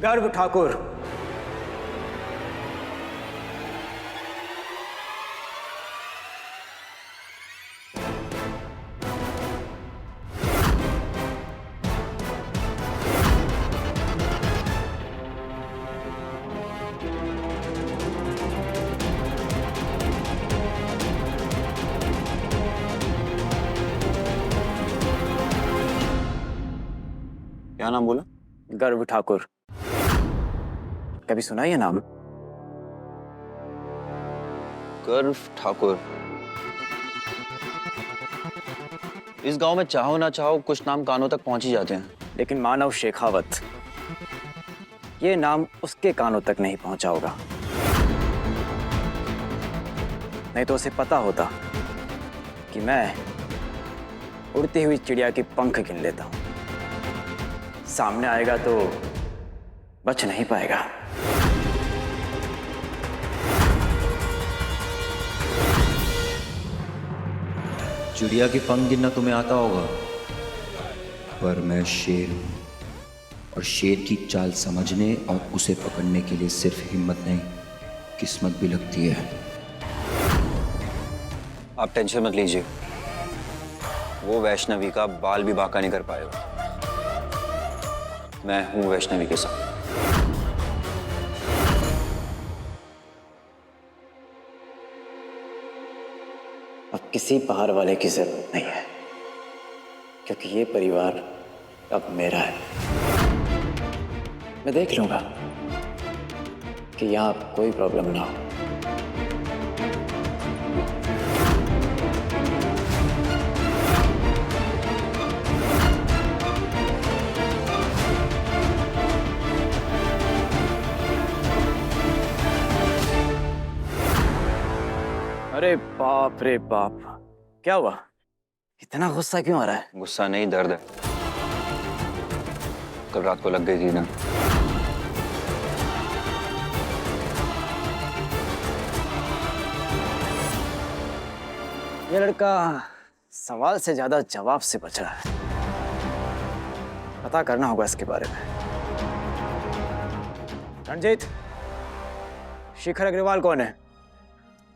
गर्भ ठाकुर। क्या नाम बोला? गर्भ ठाकुर। कभी सुना ये नाम? गर्व ठाकुर। इस गांव में चाहो ना चाहो कुछ नाम कानों तक पहुंच ही जाते हैं। लेकिन मानव शेखावत, ये नाम उसके कानों तक नहीं पहुंचा होगा। नहीं तो उसे पता होता कि मैं उड़ती हुई चिड़िया के पंख गिन लेता हूं। सामने आएगा तो बच नहीं पाएगा। चिड़िया के पंख गिनना तुम्हें आता होगा, पर मैं शेर हूं और शेर की चाल समझने और उसे पकड़ने के लिए सिर्फ हिम्मत नहीं, किस्मत भी लगती है। आप टेंशन मत लीजिए, वो वैष्णवी का बाल भी बांका नहीं कर पाएगा। मैं हूं वैष्णवी के साथ। अब किसी बाहर वाले की जरूरत नहीं है, क्योंकि ये परिवार अब मेरा है। मैं देख लूंगा कि यहां कोई प्रॉब्लम ना हो। अरे बाप रे बाप, क्या हुआ? इतना गुस्सा क्यों आ रहा है? गुस्सा नहीं, दर्द है। कल रात को लग गई थी ना। ये लड़का सवाल से ज्यादा जवाब से बच रहा है। पता करना होगा इसके बारे में। रणजीत, शिखर अग्रवाल कौन है?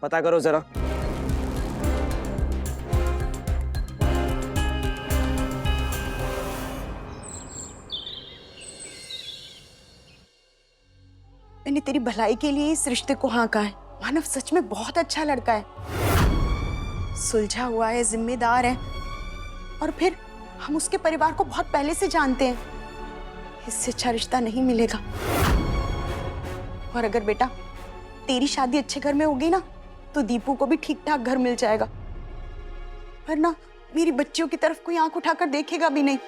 पता करो जरा। मैंने तेरी भलाई के लिए इस रिश्ते को हाँ कहा है। मानव सच में बहुत अच्छा लड़का है, सुलझा हुआ है, जिम्मेदार है, और फिर हम उसके परिवार को बहुत पहले से जानते हैं। इससे अच्छा रिश्ता नहीं मिलेगा। और अगर बेटा तेरी शादी अच्छे घर में होगी ना, तो दीपू को भी ठीक ठाक घर मिल जाएगा, वरना मेरी बच्चियों की तरफ कोई आंख उठाकर देखेगा भी नहीं।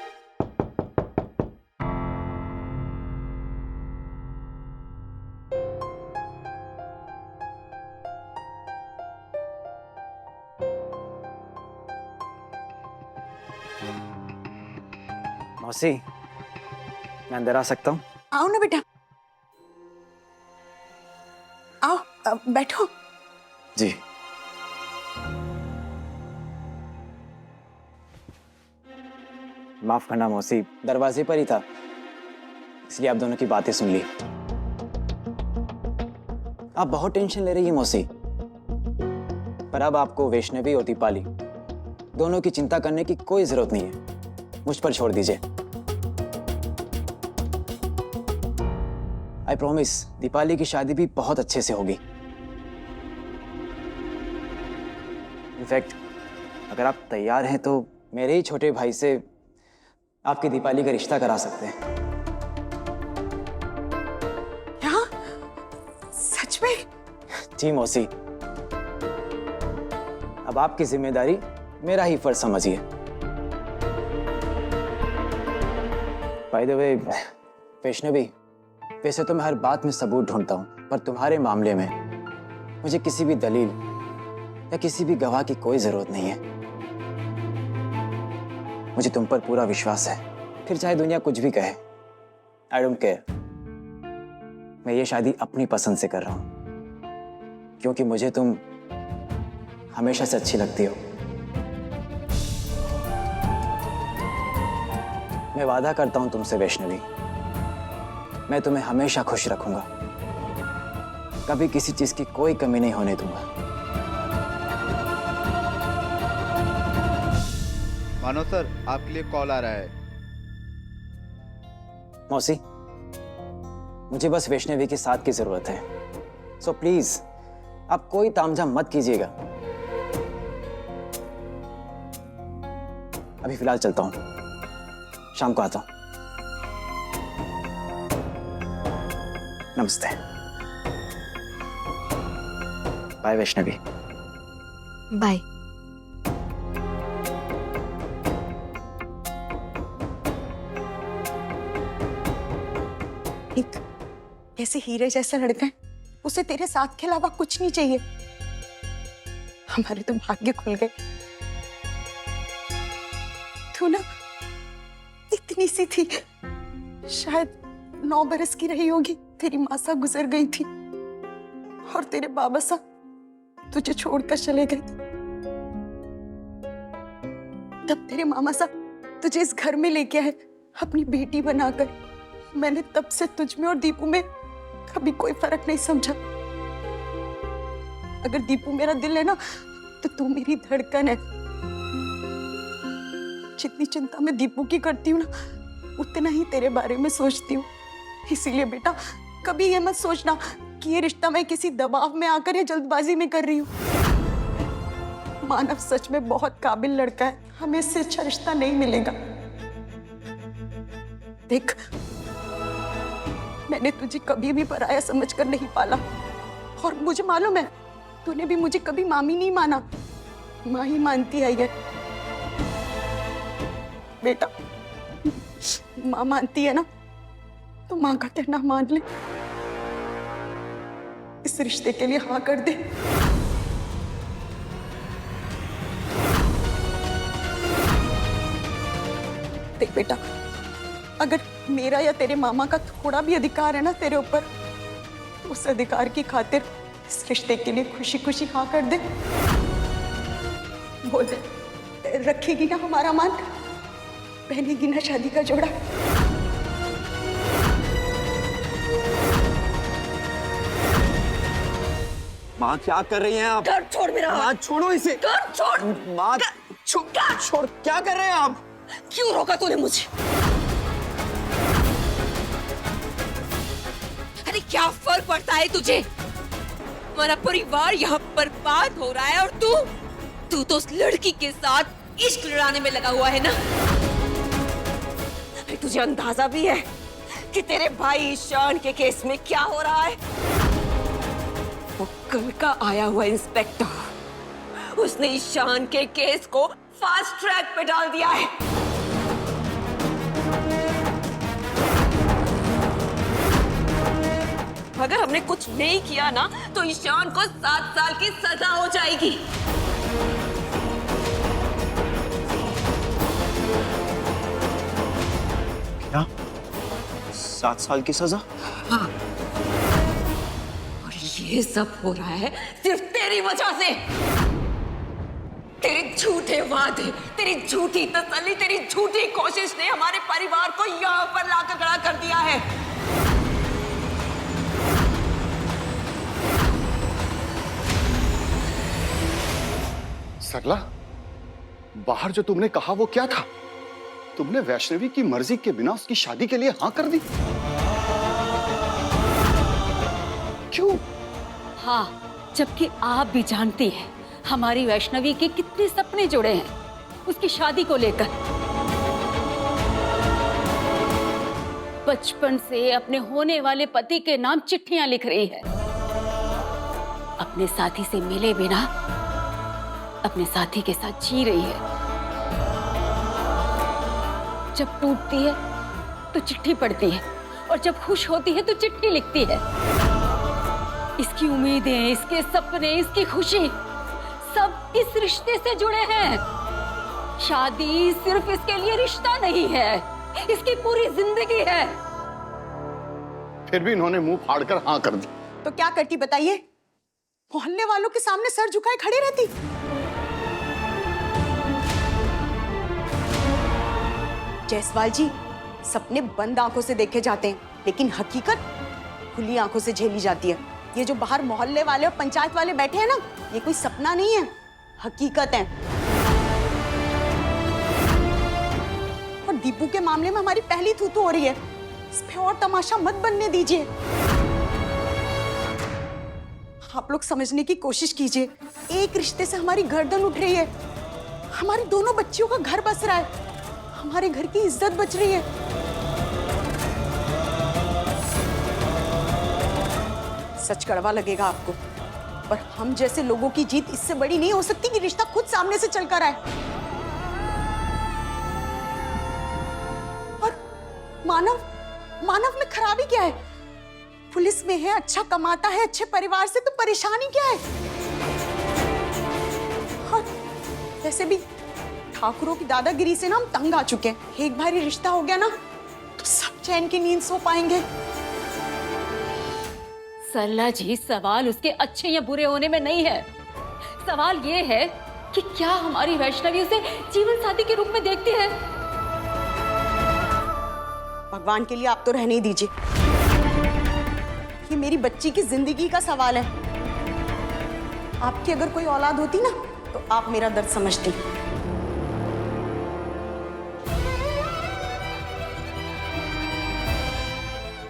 मौसी, मैं अंदर आ सकता हूँ? आओ ना बेटा, आओ, बैठो। जी। माफ करना मौसी, दरवाजे पर ही था, इसलिए आप दोनों की बातें सुन ली। आप बहुत टेंशन ले रही है मौसी, पर अब आपको वैष्णवी और दीपाली दोनों की चिंता करने की कोई जरूरत नहीं है। मुझ पर छोड़ दीजिए। आई प्रॉमिस, दीपाली की शादी भी बहुत अच्छे से होगी। इनफैक्ट अगर आप तैयार हैं तो मेरे ही छोटे भाई से आपकी दीपाली का रिश्ता करा सकते हैं। क्या? सच में? जी मौसी, अब आपकी जिम्मेदारी मेरा ही फर्ज समझिए। बाय द वे वैष्णवी, वैसे तो मैं हर बात में सबूत ढूंढता हूं, पर तुम्हारे मामले में मुझे किसी भी दलील या किसी भी गवाह की कोई जरूरत नहीं है। मुझे तुम पर पूरा विश्वास है, फिर चाहे दुनिया कुछ भी कहे। I don't care. मैं ये शादी अपनी पसंद से कर रहा हूं, क्योंकि मुझे तुम हमेशा से अच्छी लगती हो। मैं वादा करता हूं तुमसे वैष्णवी, मैं तुम्हें हमेशा खुश रखूंगा, कभी किसी चीज की कोई कमी नहीं होने दूंगा। मानो सर, आपके लिए कॉल आ रहा है। मौसी, मुझे बस वैष्णवी के साथ की जरूरत है, सो प्लीज आप कोई तामझाम मत कीजिएगा। अभी फिलहाल चलता हूं, शाम को आता हूं। नमस्ते। बाय वैष्णवी। बाय। एक ऐसे हीरे जैसा लड़का है, उसे तेरे साथ के अलावा कुछ नहीं चाहिए। हमारे तो भाग्य खुल गए। तू ना इतनी सी थी, शायद 9 बरस की रही होगी, तेरी माँ सा गुजर गई थी और तेरे बाबा सा तुझे छोड़कर चले गए। तब तेरे मामा सा तुझे इस घर में लेके आए अपनी बेटी बनाकर। मैंने तब से तुझ में और दीपू में कभी कोई फर्क नहीं समझा। अगर दीपू मेरा दिल है ना, तो तू मेरी धड़कन है। जितनी चिंता मैं दीपू की करती हूँ ना, उतना ही तेरे बारे में सोचती हूँ। इसीलिए बेटा, कभी ये मत सोचना कि ये रिश्ता मैं किसी दबाव में आकर या जल्दबाजी में कर रही हूँ। मानव सच में बहुत काबिल लड़का है, हमें इससे अच्छा रिश्ता नहीं मिलेगा। देख, मैंने तुझे कभी भी पराया समझकर नहीं पाला, और मुझे मालूम है तूने भी मुझे कभी मामी नहीं माना, माँ ही मानती आई है। बेटा, माँ मानती है ना, तो माँ का कहना मान ले। इस रिश्ते के लिए हाँ कर दे। देख बेटा, अगर मेरा या तेरे मामा का थोड़ा भी अधिकार है ना तेरे ऊपर, तो उस अधिकार की खातिर इस रिश्ते के लिए खुशी खुशी हाँ कर दे। बोल दे, रखेगी ना हमारा मान, पहनेगी ना शादी का जोड़ा। माँ क्या कर रही हैं आप? कर छोड़ मेरा हाथ। माँ छोड़ो इसे। कर छोड़। माँ छोड़। क्या कर रहे हैं आप? क्यों रोका तूने मुझे? अरे क्या फर्क पड़ता है तुझे? हमारा परिवार यहाँ बर्बाद हो रहा है और तू तो उस लड़की के साथ इश्क लड़ाने में लगा हुआ है ना? अरे तुझे अंदाजा भी है कि तेरे भाई ईशान के केस में क्या हो रहा है? वो कल का आया हुआ इंस्पेक्टर, उसने ईशान के केस को फास्ट ट्रैक पे डाल दिया है। अगर हमने कुछ नहीं किया ना, तो ईशान को 7 साल की सजा हो जाएगी। क्या? 7 साल की सजा? हाँ। और ये सब हो रहा है सिर्फ तेरी वजह से। तेरे झूठे वादे, तेरी झूठी तसल्ली, तेरी झूठी कोशिश ने हमारे परिवार को यहाँ पर लाकर खड़ा कर दिया है। सरला, बाहर जो तुमने कहा वो क्या था? तुमने वैष्णवी की मर्जी के बिना उसकी शादी के लिए हाँ कर दी? क्यों? हाँ, जबकि आप भी जानती हैं हमारी वैष्णवी के कितने सपने जुड़े हैं उसकी शादी को लेकर। बचपन से अपने होने वाले पति के नाम चिट्ठियां लिख रही है। अपने साथी से मिले बिना अपने साथी के साथ जी रही है। जब टूटती है तो चिट्ठी पढ़ती है और जब खुश होती है तो चिट्ठी लिखती है। इसकी उम्मीदें, इसके सपने, इसकी खुशी सब इस रिश्ते से जुड़े हैं। शादी सिर्फ इसके लिए रिश्ता नहीं है, इसकी पूरी जिंदगी है। फिर भी इन्होंने मुंह फाड़कर हाँ कर दी। तो क्या करती बताइए? मोहल्ले वालों के सामने सर झुकाए खड़ी रहती? जायसवाल जी, सपने बंद आंखों से देखे जाते हैं, लेकिन हकीकत खुली आंखों से झेली जाती है। ये जो बाहर मोहल्ले वाले और पंचायत वाले बैठे हैं ना, ये कोई सपना नहीं है, हकीकत है। और दीपू के मामले में हमारी पहली थू-थू हो रही है, इस पे और तमाशा मत बनने दीजिए। आप लोग समझने की कोशिश कीजिए, एक रिश्ते से हमारी गर्दन उठ रही है, हमारी दोनों बच्चियों का घर बस रहा है, हमारे घर की इज्जत बच रही है। सच कड़वा लगेगा आपको, पर हम जैसे लोगों की जीत इससे बड़ी नहीं हो सकती कि रिश्ता खुद सामने से चलकर आए। और मानव में खराबी क्या है? पुलिस में है, अच्छा कमाता है, अच्छे परिवार से, तो परेशानी क्या है? और वैसे भी ठाकुरों की दादागिरी से ना हम तंग आ चुके हैं। एक बार ये रिश्ता हो गया ना तो सब चैन की नींद सो पाएंगे। सरला जी, सवाल उसके अच्छे या बुरे होने में नहीं है, सवाल ये है कि क्या हमारी वैष्णवी उसे जीवन साथी के रूप में देखती है। भगवान के लिए आप तो रहने ही दीजिए, ये मेरी बच्ची की जिंदगी का सवाल है। आपकी अगर कोई औलाद होती ना तो आप मेरा दर्द समझती।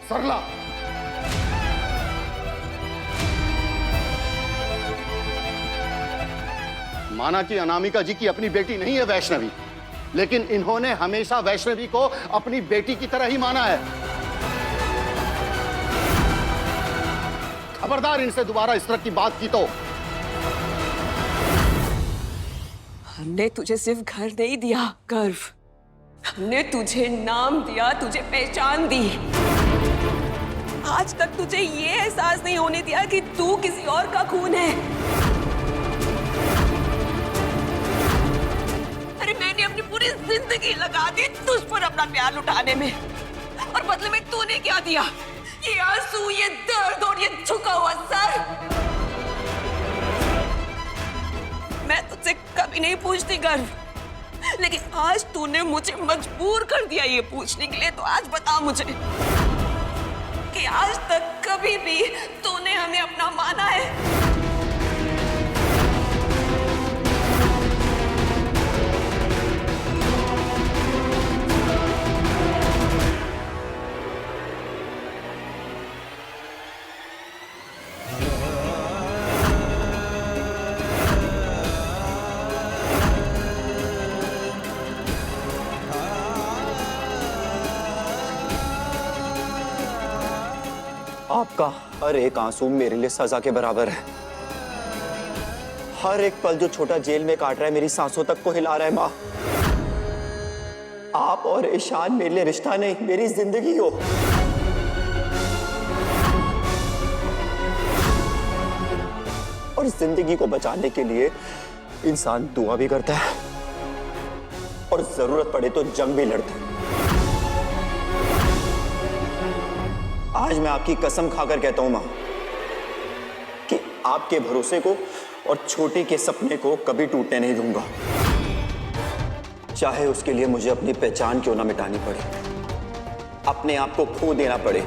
सरला, माना कि अनामिका जी की अपनी बेटी नहीं है वैष्णवी, लेकिन इन्होंने हमेशा वैष्णवी को अपनी बेटी की तरह ही माना है। खबरदार इनसे दोबारा इस तरह की बात की तो। हमने तुझे सिर्फ घर नहीं दिया गर्व, हमने तुझे नाम दिया, तुझे पहचान दी। आज तक तुझे ये एहसास नहीं होने दिया कि तू किसी और का खून है। अरे मैंने अपनी पूरी जिंदगी लगा दी तुझ पर अपना प्यार लुटाने में, और बदले में तूने क्या दिया? ये आंसू, ये दर्द और ये झुका हुआ सर। मैं तुझसे कभी नहीं पूछती गर्व, लेकिन आज तूने मुझे मजबूर कर दिया ये पूछने के लिए। तो आज बता मुझे कि आज तक कभी भी तूने हमें अपना माना है? आपका हर एक आंसू मेरे लिए सजा के बराबर है। हर एक पल जो छोटा जेल में काट रहा है मेरी सांसों तक को हिला रहा है। माँ, आप और ईशान मेरे लिए रिश्ता नहीं, मेरी जिंदगी हो। और जिंदगी को बचाने के लिए इंसान दुआ भी करता है और जरूरत पड़े तो जंग भी लड़ता है। आज मैं आपकी कसम खाकर कहता हूं मां कि आपके भरोसे को और छोटे के सपने को कभी टूटने नहीं दूंगा, चाहे उसके लिए मुझे अपनी पहचान क्यों ना मिटानी पड़े, अपने आप को खो देना पड़े,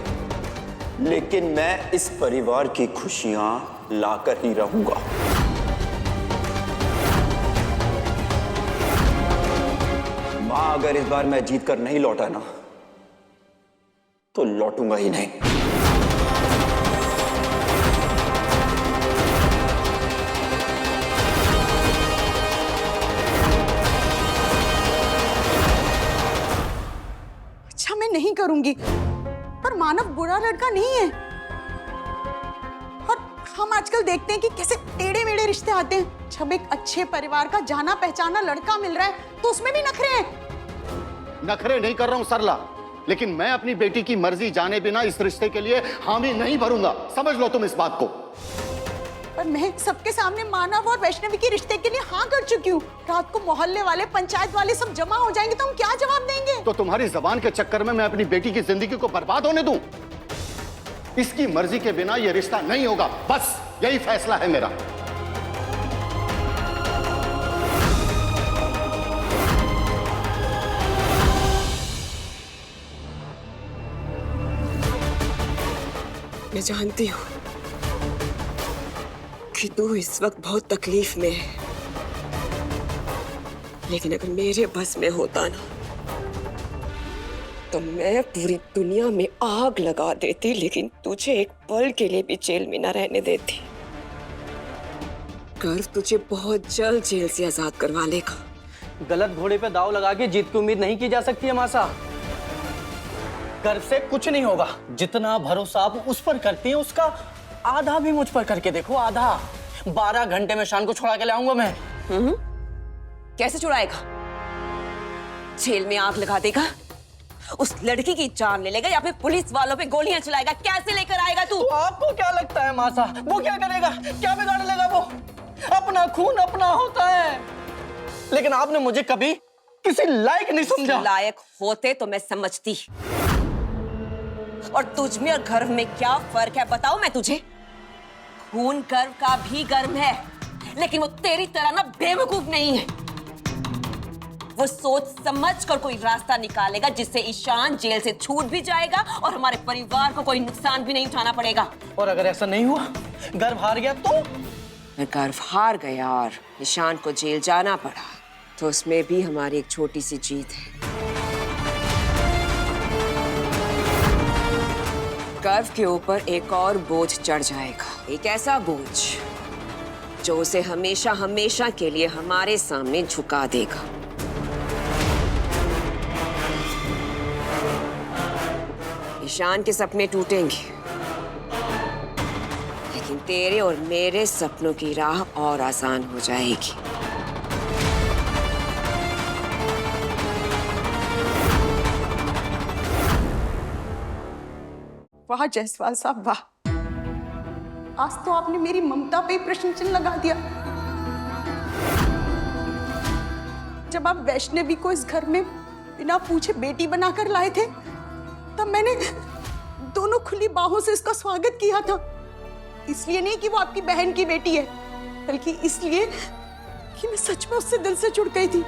लेकिन मैं इस परिवार की खुशियां लाकर ही रहूंगा। मां, अगर इस बार मैं जीत कर नहीं लौटा ना तो लौटूंगा ही नहीं। अच्छा, मैं नहीं करूंगी, पर मानव बुरा लड़का नहीं है। और हम आजकल देखते हैं कि कैसे टेढ़े मेढ़े रिश्ते आते हैं। जब एक अच्छे परिवार का जाना पहचाना लड़का मिल रहा है तो उसमें भी नखरे हैं। नखरे नहीं कर रहा हूं सरला, लेकिन मैं अपनी बेटी की मर्जी जाने बिना इस रिश्ते के लिए हामी नहीं भरूंगा। समझ लो तुम इस बात को। पर मैं सबके सामने मानव और वैष्णवी के रिश्ते के लिए हाँ कर चुकी हूँ। रात को मोहल्ले वाले, पंचायत वाले सब जमा हो जाएंगे तो हम क्या जवाब देंगे? तो तुम्हारी जबान के चक्कर में मैं अपनी बेटी की जिंदगी को बर्बाद होने दूं? इसकी मर्जी के बिना यह रिश्ता नहीं होगा, बस यही फैसला है मेरा। मैं जानती हूँ कि तू इस वक्त बहुत तकलीफ में है, लेकिन अगर मेरे बस में होता ना तो मैं पूरी दुनिया में आग लगा देती, लेकिन तुझे एक पल के लिए भी जेल में न रहने देती। गर्व तुझे बहुत जल्द जेल से आजाद करवा लेगा। गलत घोड़े पे दाव लगा के जीत की उम्मीद नहीं की जा सकती है मासा। गर्व से कुछ नहीं होगा। जितना भरोसा आप उस पर करती हैं उसका आधा भी मुझ पर करके देखो, आधा। 12 घंटे में शान को छुड़ा के लाऊंगा मैं। कैसे छुड़ाएगा? जेल में आग लगा देगा, उस लड़की की जान ले लेगा, या फिर पुलिस वालों पे गोलियां चलाएगा? कैसे लेकर आएगा तू? तो आपको क्या लगता है मासा, वो क्या करेगा, क्या बिगाड़ लेगा वो? अपना खून अपना होता है। लेकिन आपने मुझे कभी किसी लायक नहीं समझा। लायक होते तो मैं समझती। और तुझ में और गर्व में क्या फर्क है बताओ मैं तुझे? खून गर्व का भी गर्व है, लेकिन वो तेरी तरह ना बेवकूफ नहीं है। वो सोच समझ कर कोई रास्ता निकालेगा जिससे ईशान जेल से छूट भी जाएगा और हमारे परिवार को कोई नुकसान भी नहीं उठाना पड़ेगा। और अगर ऐसा नहीं हुआ, गर्व हार गया तो? अगर गर्व हार गया और ईशान को जेल जाना पड़ा तो उसमें भी हमारी एक छोटी सी जीत है। गर्व के ऊपर एक और बोझ चढ़ जाएगा, एक ऐसा बोझ जो उसे हमेशा हमेशा के लिए हमारे सामने झुका देगा। ईशान के सपने टूटेंगे, लेकिन तेरे और मेरे सपनों की राह और आसान हो जाएगी। वाह जायसवाल साहब वाह, आज तो आपने मेरी ममता पे प्रश्न चिन्ह लगा दिया। जब आप वैष्णवी को इस घर में बिना पूछे बेटी बनाकर लाए थे, तब मैंने दोनों खुली बाहों से इसका स्वागत किया था। इसलिए नहीं कि वो आपकी बहन की बेटी है, बल्कि इसलिए कि मैं सच में उससे दिल से जुड़ गई थी।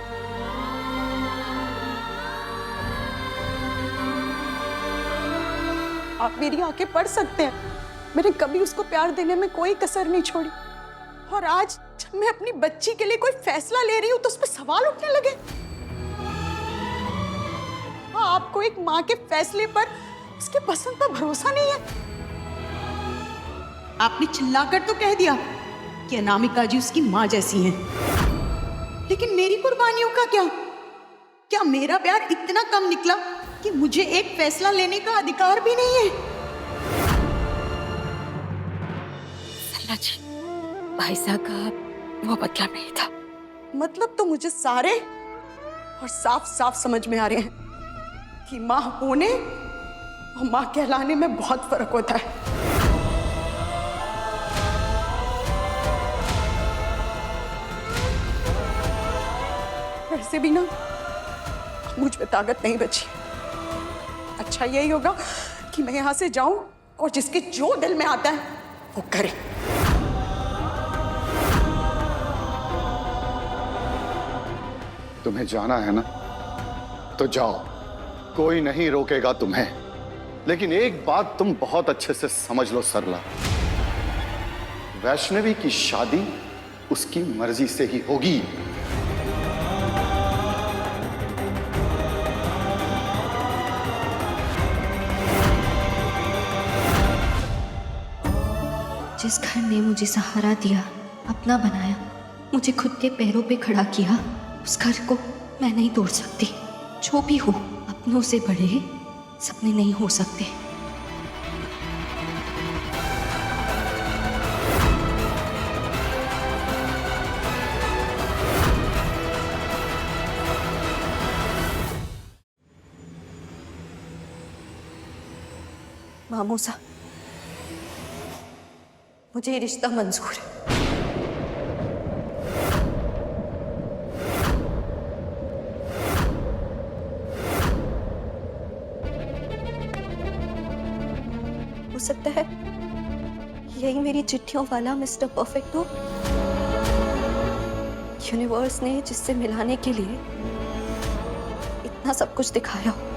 आप मेरी आंखें पढ़ सकते हैं, मैंने कभी उसको प्यार देने में कोई कसर नहीं छोड़ी। और आज जब मैं अपनी बच्ची के लिए कोई फैसला ले रही हूं तो उस पर सवाल उठने लगे। आपको एक माँ के फैसले पर, उसके पसंद पर भरोसा नहीं है। आपने चिल्लाकर तो कह दिया कि अनामिका जी उसकी माँ जैसी हैं, लेकिन मेरी कुर्बानियों का क्या? क्या मेरा प्यार इतना कम निकला कि मुझे एक फैसला लेने का अधिकार भी नहीं है? सरला जी, भाई साहब का वो मतलब नहीं था। मतलब तो मुझे सारे और साफ साफ समझ में आ रहे हैं कि माँ होने और माँ कहलाने में बहुत फर्क होता है। वैसे भी ना मुझ में ताकत नहीं बची। अच्छा यही होगा कि मैं यहां से जाऊं और जिसके जो दिल में आता है वो करे। तुम्हें जाना है ना तो जाओ, कोई नहीं रोकेगा तुम्हें। लेकिन एक बात तुम बहुत अच्छे से समझ लो सरला, वैष्णवी की शादी उसकी मर्जी से ही होगी। जिस घर ने मुझे सहारा दिया, अपना बनाया, मुझे खुद के पैरों पे खड़ा किया, उस घर को मैं नहीं तोड़ सकती। जो भी हो, अपनों से बड़े सपने नहीं हो सकते। मामूसा, मुझे ये रिश्ता मंजूर है। हो सकता है यही मेरी चिट्ठियों वाला मिस्टर परफेक्ट हो। यूनिवर्स ने जिससे मिलाने के लिए इतना सब कुछ दिखाया हो।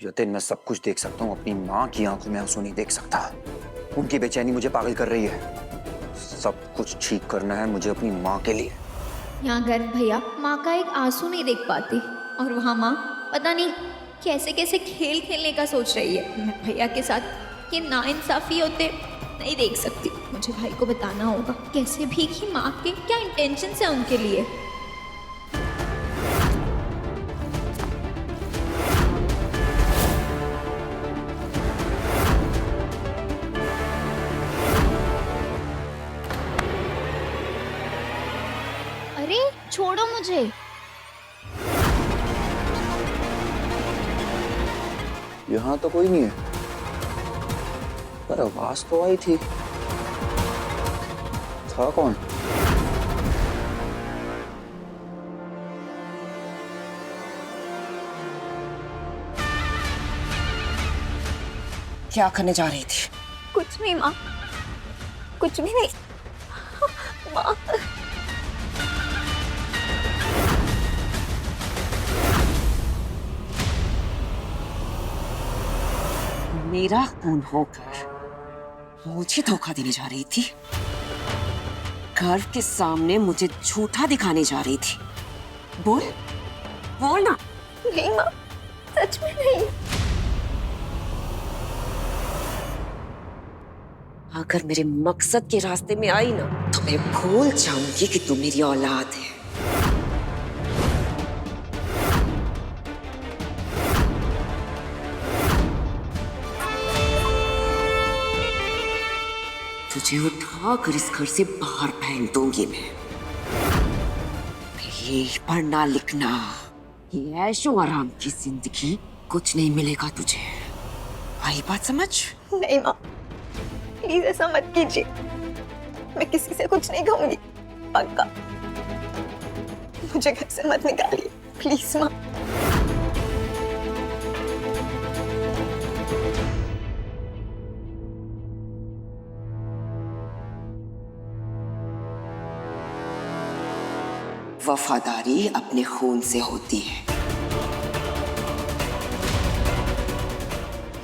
यतिन, मैं सब कुछ देख सकता हूँ, अपनी माँ की आंखों में आंसू नहीं देख सकता। उनकी बेचैनी मुझे पागल कर रही है। सब कुछ ठीक करना है मुझे अपनी माँ के लिए। यहाँ गर्व भैया माँ का एक आंसू नहीं देख पाती, और वहाँ माँ पता नहीं कैसे कैसे खेल खेलने का सोच रही है। मैं भैया के साथ ये नाइंसाफी होते नहीं देख सकती। मुझे भाई को बताना होगा कैसे भी कि माँ के क्या इंटेंशन है उनके लिए। अरे छोड़ो मुझे। यहाँ तो कोई नहीं है, पर आवाज तो आई थी। था कौन? क्या करने जा रही थी? कुछ नहीं माँ, कुछ भी नहीं माँ। मेरा खून होकर मुझे धोखा देने जा रही थी। गर्व के सामने मुझे झूठा दिखाने जा रही थी। बोल बोल ना। नहीं माँ, सच में नहीं। अगर मेरे मकसद के रास्ते में आई ना तो मैं भूल जाऊंगी कि तू मेरी औलाद है। तुझे उठाकर इस घर से बाहर फेंक दूंगी मैं। ये पढ़ना लिखना, ये ऐशो आराम की जिंदगी कुछ नहीं मिलेगा तुझे। आई बात समझ? नहीं माँ, प्लीज ऐसा मत कीजिए। मैं किसी से कुछ नहीं कहूंगी, पक्का। मुझे घर से मत निकालिए प्लीज माँ। वफादारी अपने खून से होती है।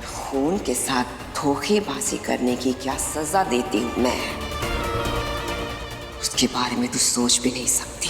खून के साथ धोखेबाजी करने की क्या सजा देती हूं मैं, उसके बारे में तू सोच भी नहीं सकती।